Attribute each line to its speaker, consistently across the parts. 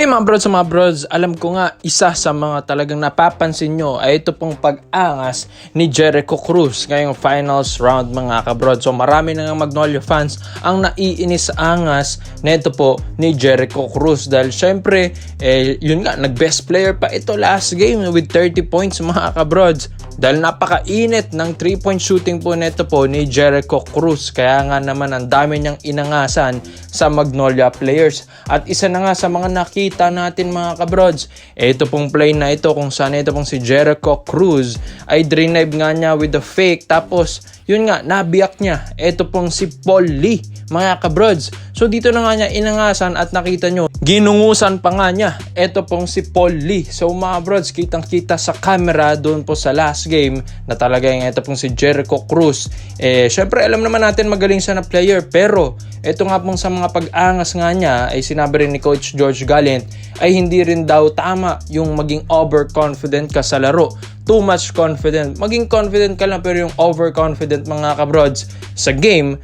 Speaker 1: Mga brods, alam ko nga isa sa mga talagang napapansin nyo ay ito pong pag-angas ni Jericho Cruz ngayong finals round mga kabrods. So marami na nga Magnolia fans ang naiinis sa angas na ito po ni Jericho Cruz dahil syempre yun nga, nag-best player pa ito last game with 30 points mga kabrods. Dahil napakainit ng 3-point shooting po nito po ni Jericho Cruz. Kaya nga naman ang dami niyang inangasan sa Magnolia players. At isa na nga sa mga nakita natin mga kabrods, ito pong play na ito kung saan ito pong si Jericho Cruz ay drive nga niya with the fake. Tapos yun nga, nabiyak niya. Ito pong si Paul Lee mga kabrods. So dito na nga niya inangasan at nakita nyo, ginungusan pa nga niya. Ito pong si Paul Lee. So mga brods, kitang kita sa camera doon po sa last game na talaga yung ito pong si Jericho Cruz. Syempre alam naman natin magaling siya na player, pero ito nga pong sa mga pag-angas nga niya ay sinabi rin ni Coach George Gallant ay hindi rin daw tama yung maging overconfident ka sa laro. Too much confident. Maging confident ka lang pero yung overconfident mga kabrods sa game,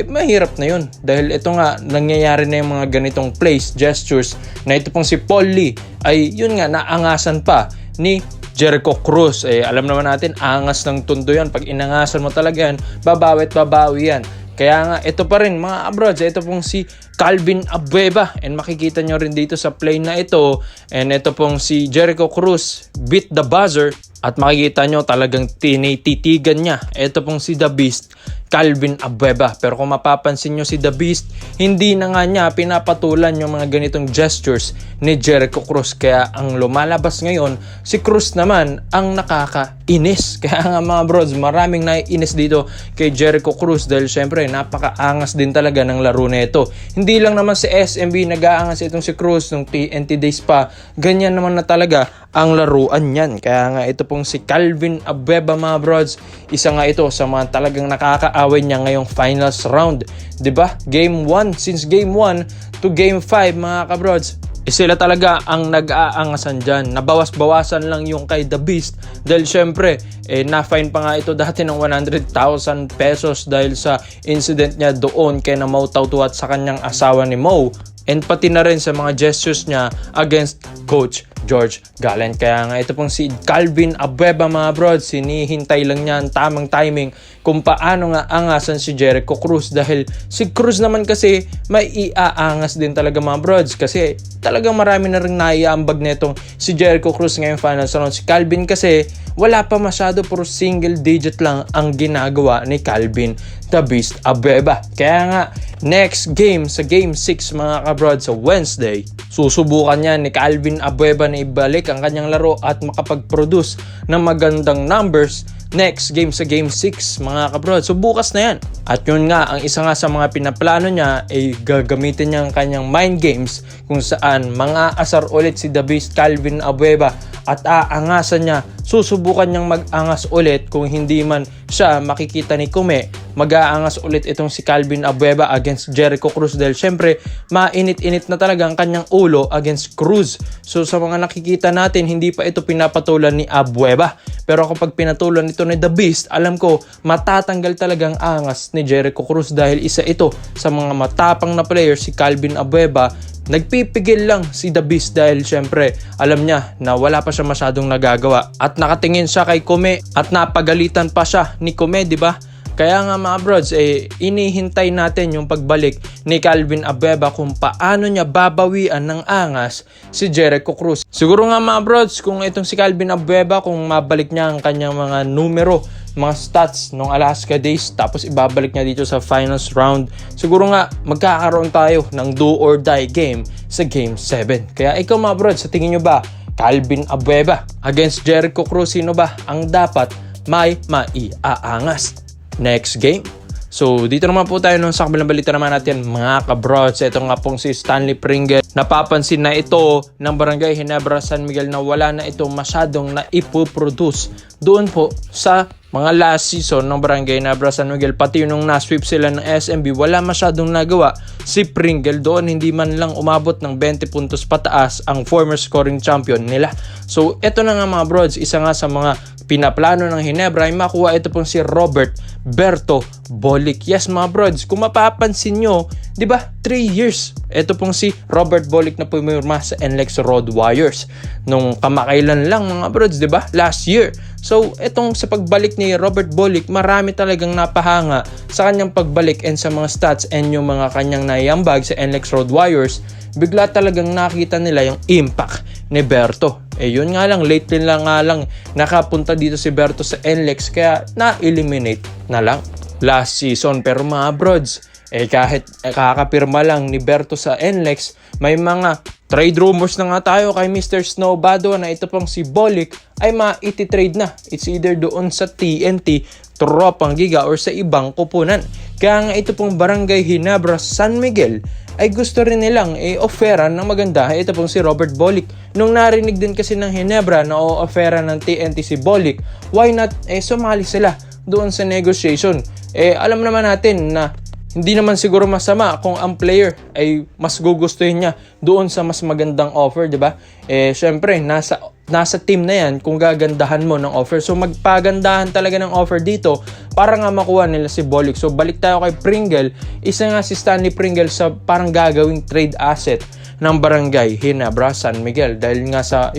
Speaker 1: mahirap na yun. Dahil ito nga, nangyayari na yung mga ganitong plays, gestures na ito pong si Paul Lee ay yun nga, naangasan pa ni Jericho Cruz. Alam naman natin, angas ng tundo yan. Pag inangasan mo talaga yan, babawi yan. Kaya nga, ito pa rin mga abroads, ito pong si Calvin Abueva. And makikita nyo rin dito sa play na ito. And ito pong si Jericho Cruz beat the buzzer. At makikita nyo talagang tinititigan niya. Ito pong si The Beast, Calvin Abueva. Pero kung mapapansin nyo si The Beast, hindi na nga niya pinapatulan yung mga ganitong gestures ni Jericho Cruz. Kaya ang lumalabas ngayon, si Cruz naman ang nakakainis. Kaya nga mga bros, maraming naiinis dito kay Jericho Cruz dahil syempre napakaangas din talaga ng laro na ito. Hindi lang naman si SMB nag-aangas itong si Cruz nung TNT days pa. Ganyan naman na talaga ang laruan yan. Kaya nga ito pong si Calvin Abueva mga brods, isa nga ito sa mga talagang nakakaaway niya ngayong finals round. 'Di ba? Game 1, since game 1 to game 5 mga kabrods, sila talaga ang nag-aangasan dyan. Nabawas-bawasan lang yung kay The Beast dahil syempre na-fine pa nga ito dati ng 100,000 pesos dahil sa incident niya doon kay na Mo Tautuat sa kanyang asawa ni Mo. And pati na rin sa mga gestures niya against Coach George Gallant. Kaya nga ito pong si Calvin Abueva mga brods, sinihintay lang niya ang tamang timing kung paano nga angasan si Jericho Cruz. Dahil si Cruz naman kasi may iaangas din talaga mga brods. Kasi talagang marami na rin naiambag netong si Jericho Cruz ngayong finals round. Si Calvin kasi wala pa masyado, puro single digit lang ang ginagawa ni Calvin The Beast Abueva. Kaya nga next game sa game 6 mga kabrod sa Wednesday, susubukan niya ni Calvin Abueva na ibalik ang kanyang laro at makapag-produce ng magandang numbers next game sa game 6 mga kabrod. So bukas na yan. At yun nga, ang isa nga sa mga pinaplano niya ay gagamitin niya ang kanyang mind games kung saan mga asar ulit si The Beast Calvin Abueva at aangasan niya. Susubukan niyang mag-angas ulit kung hindi man siya makikita ni Kume. Mag-aangas ulit itong si Calvin Abueva against Jericho Cruz dahil syempre mainit-init na talaga ang kanyang ulo against Cruz. So sa mga nakikita natin, hindi pa ito pinapatulan ni Abueva. Pero kapag pinatulan ito ni The Beast, alam ko matatanggal talagang angas ni Jericho Cruz dahil isa ito sa mga matapang na player si Calvin Abueva. Nagpipigil lang si The Beast dahil syempre alam niya na wala pa siya masyadong nagagawa at nakatingin siya kay Kume at napagalitan pa siya ni Kume, di ba? Kaya nga mga brods, inihintay natin yung pagbalik ni Calvin Abueva kung paano niya babawian ng angas si Jericho Cruz. Siguro nga mga brods, kung itong si Calvin Abueva, kung mabalik niya ang kanyang mga numero, mga stats nung Alaska days, tapos ibabalik niya dito sa finals round, siguro nga magkakaroon tayo ng do or die game sa game 7. Kaya ikaw mga brods, sa tingin nyo ba Calvin Abueva against Jericho Cruz, sino ba ang dapat may maiaangas next game? So dito naman po tayo sa kabilang balita naman natin mga kabrods. Ito nga pong si Stanley Pringle. Napapansin na ito ng Barangay Ginebra San Miguel na wala na ito masyadong naipoproduce doon po sa mga last season ng Barangay Ginebra San Miguel. Pati nung na-sweep sila ng SMB, wala masyadong nagawa si Pringle doon. Hindi man lang umabot ng 20 puntos pataas ang former scoring champion nila. So ito na nga mga brods, isa nga sa mga pinaplano ng Ginebra ay makuha ito pong si Robert Berto Bolick. Yes mga brods, kung mapapansin nyo, di ba 3 years ito pong si Robert Bolick na pumirma sa NLEX Road Warriors nung kamakailan lang mga brods, di ba, last year. So itong sa pagbalik ni Robert Bolick, marami talagang napahanga sa kanyang pagbalik and sa mga stats and yung mga kanyang naiambag sa NLEX Road Warriors. Bigla talagang nakita nila yung impact ni Berto. Yun nga lang, lately lang nga lang nakapunta dito si Berto sa NLEX kaya na-eliminate na lang last season. Pero mga brods, kahit kakapirma lang ni Berto sa NLEX, may mga trade rumors na nga tayo kay Mr. Snowbado na ito pang si Bolick ay ma-iti-trade na. It's either doon sa TNT, Tropang Giga or sa ibang kupunan. Kaya nga ito pong Barangay Ginebra San Miguel ay gusto rin nilang offeran ng maganda. Ito pong si Robert Bolick. Nung narinig din kasi ng Ginebra na o-offeran ng TNT si Bolick, why not sumali sila doon sa negotiation? Alam naman natin na hindi naman siguro masama kung ang player ay mas gugustuhin niya doon sa mas magandang offer, di ba? Syempre, nasa team na yan kung gagandahan mo ng offer. So magpagandahan talaga ng offer dito para nga makuha nila si Bolick. So balik tayo kay Pringle. Isa nga si Stanley Pringle sa parang gagawing trade asset ng Barangay Ginebra San Miguel. Dahil nga sa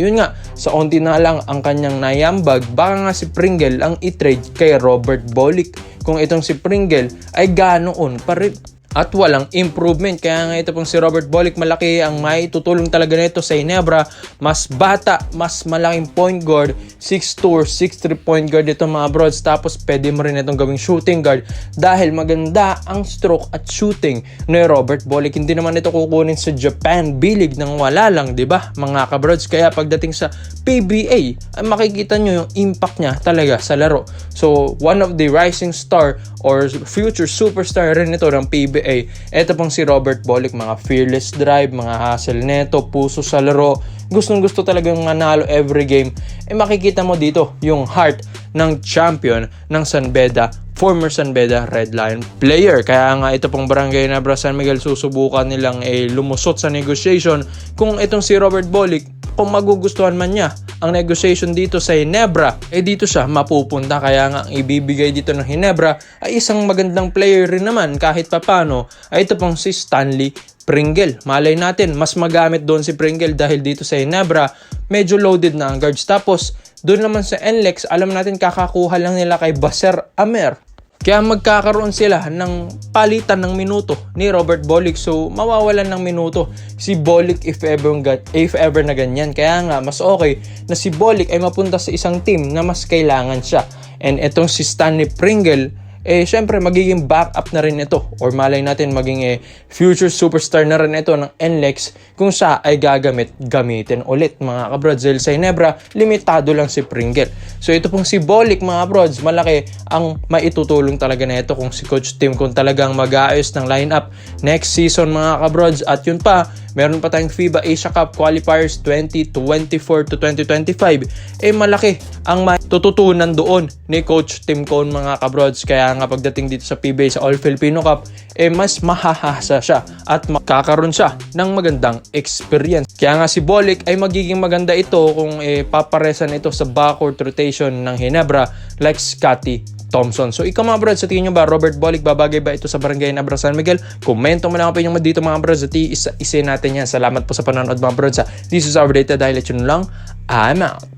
Speaker 1: onti na lang ang kanyang nayambag, baka nga si Pringle ang i-trade kay Robert Bolick. Kung itong si Pringle ay ganoon pa rin at walang improvement. Kaya nga ito pong si Robert Bolick, malaki ang may tutulong talaga nito sa Ginebra. Mas bata, mas malaking point guard, 6'2 or 6'3 point guard ito mga brods. Tapos pwede mo rin itong gawing shooting guard dahil maganda ang stroke at shooting ni Robert Bolick. Hindi naman ito kukunin sa Japan B-League nang wala lang, di ba mga kabrods? Kaya pagdating sa PBA, ay makikita nyo yung impact niya talaga sa laro. So one of the rising star or future superstar rin ito ng PBA. Ito pong si Robert Bolick, mga fearless drive, mga hustle neto, puso sa laro, gustong gusto talagang manalo every game. Makikita mo dito yung heart ng champion ng San Beda, former San Beda Red Lion player. Kaya nga ito pong Barangay Ginebra San Miguel, susubukan nilang lumusot sa negotiation kung itong si Robert Bolick, kung magugustuhan man niya ang negotiation dito sa Ginebra, dito siya mapupunta. Kaya nga ang ibibigay dito ng Ginebra ay isang magandang player rin naman kahit papano, ay ito pong si Stanley Pringle. Malay natin, mas magamit doon si Pringle dahil dito sa Ginebra, medyo loaded na ang guards. Tapos, doon naman sa NLEX, alam natin kakakuha lang nila kay Baser Amer. Kaya magkakaroon sila ng palitan ng minuto ni Robert Bolick. So, mawawalan ng minuto si Bolick if ever na ganyan. Kaya nga, mas okay na si Bolick ay mapunta sa isang team na mas kailangan siya. And etong si Stanley Pringle, syempre magiging backup na rin ito or malay natin maging future superstar na rin ito ng NLEX kung siya ay gamitin ulit mga kabrods. Dahil sa Ginebra, limitado lang si Pringle. So ito pong si Bolick mga brods, malaki ang maitutulong talaga na ito kung si Coach Tim kung talagang mag-aayos ng lineup next season mga kabrods. At yun pa, meron pa tayong FIBA Asia Cup Qualifiers 2024 to 2025. Malaki ang matututunan doon ni Coach Tim Cone mga kabrods. Kaya nga pagdating dito sa PBA sa All Filipino Cup, mas mahahasa siya at makakaroon siya ng magandang experience. Kaya nga si Bolick ay magiging maganda ito kung paparesan ito sa backcourt rotation ng Ginebra like Scottie Thompson. So ikaw mga brods, sa tingin nyo ba Robert Bolick babagay ba ito sa Barangay Ginebra San Miguel? Komento mo lang ang opinion mo dito mga brods at isa natin yan. Salamat po sa panonood mga brods. This is our data dahil let you know lang, I'm out.